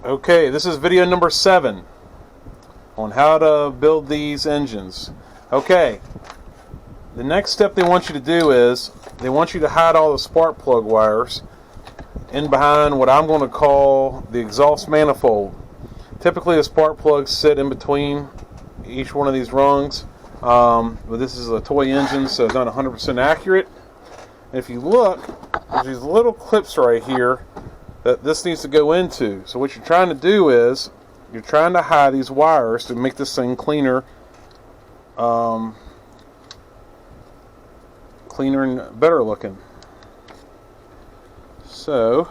Okay, this is video number 7 on how to build these engines. Okay, the next step they want you to do is they want you to hide all the spark plug wires in behind what I'm going to call the exhaust manifold. Typically the spark plugs sit in between each one of these rungs, but this is a toy engine, so it's not 100% accurate. And if you look, there's these little clips right here that this needs to go into. So what you're trying to do is you're trying to hide these wires to make this thing cleaner, cleaner and better looking. So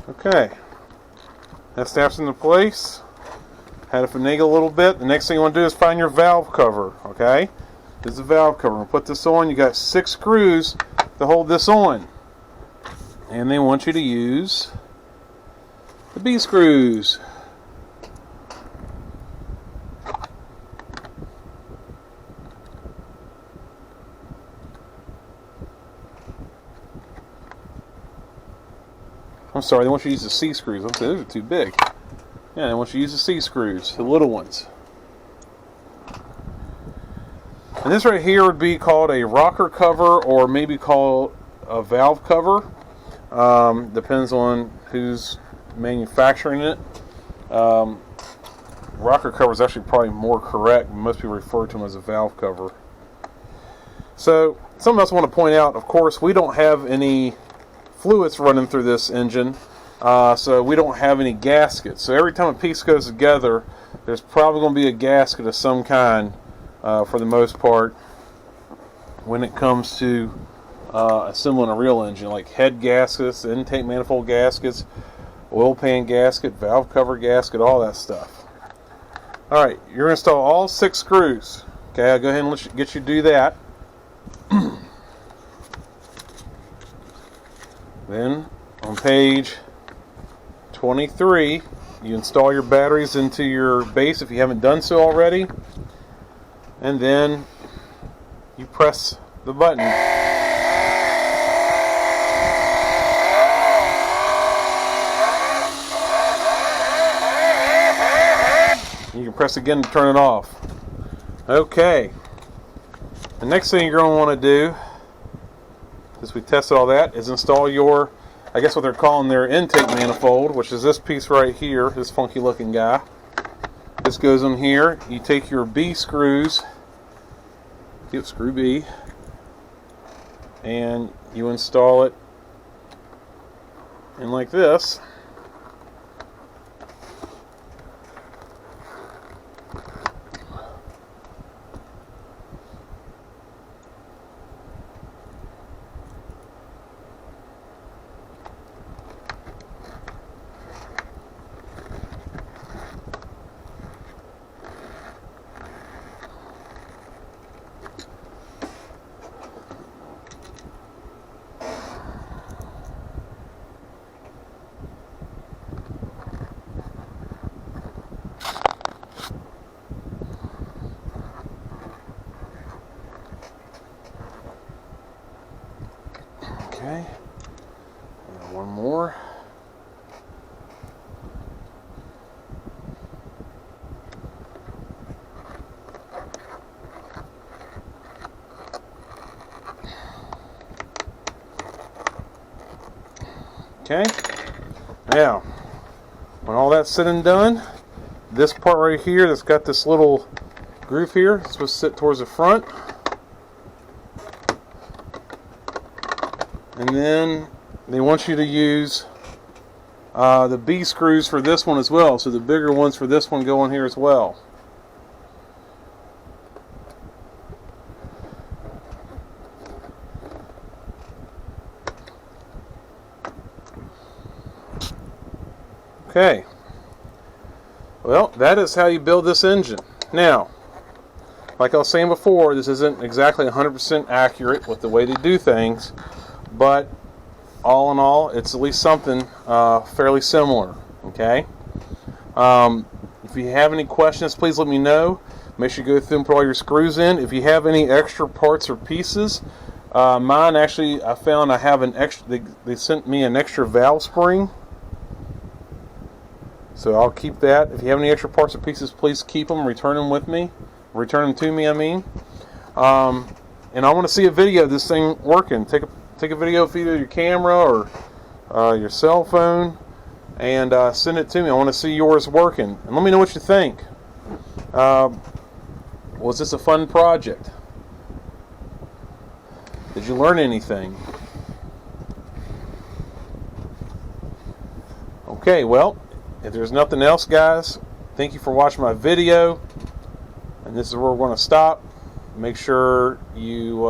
okay, that snaps into place. Had to finagle a little bit. The next thing you want to do is find your valve cover. Okay, this is the valve cover. We'll put this on. You got 6 screws to hold this on, and they want you to use the B screws. I'm sorry, they want you to use the C screws. I'm saying those are too big. Yeah, they want you to use the C screws, the little ones. And this right here would be called a rocker cover, or maybe called a valve cover. Depends on who's manufacturing it. Rocker cover is actually probably more correct. Most people refer to them as a valve cover. So, something else I want to point out, of course, we don't have any fluids running through this engine, so we don't have any gaskets. So every time a piece goes together, there's probably going to be a gasket of some kind, for the most part, when it comes to assembling a real engine, like head gaskets, intake manifold gaskets, oil pan gasket, valve cover gasket, all that stuff. Alright, you're going to install all 6 screws. Okay, I'll go ahead and get you to do that. Then, on page 23, you install your batteries into your base if you haven't done so already. And then, you press the button. You can press again to turn it off. Okay. The next thing you're going to want to do, since we tested all that, is install your, I guess what they're calling their intake manifold, which is this piece right here, this funky looking guy. This goes in here. You take your B screws, screw B, and you install it in like this. Okay, and one more. Okay, now when all that's said and done, this part right here that's got this little groove here, it's supposed to sit towards the front. And then they want you to use the B screws for this one as well. So the bigger ones for this one go in here as well. Okay. Well, that is how you build this engine. Now, like I was saying before, this isn't exactly 100% accurate with the way they do things, but all in all, it's at least something fairly similar. Okay. If you have any questions, please let me know. Make sure you go through and put all your screws in. If you have any extra parts or pieces, mine actually, I found I have an extra. They sent me an extra valve spring, so I'll keep that. If you have any extra parts or pieces, please keep them. Return them with me. Return them to me. I mean, and I want to see a video of this thing working. Take a video of either your camera or your cell phone, and send it to me. I want to see yours working, and let me know what you think. Was this a fun project? Did you learn anything? Okay, well, if there's nothing else, guys, thank you for watching my video, and this is where we're going to stop. Make sure you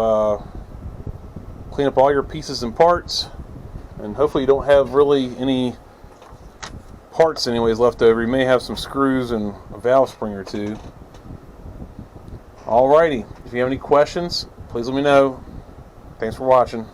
clean up all your pieces and parts, and hopefully you don't have really any parts anyways left over. You may have some screws and a valve spring or two. Alrighty, if you have any questions, please let me know. Thanks for watching.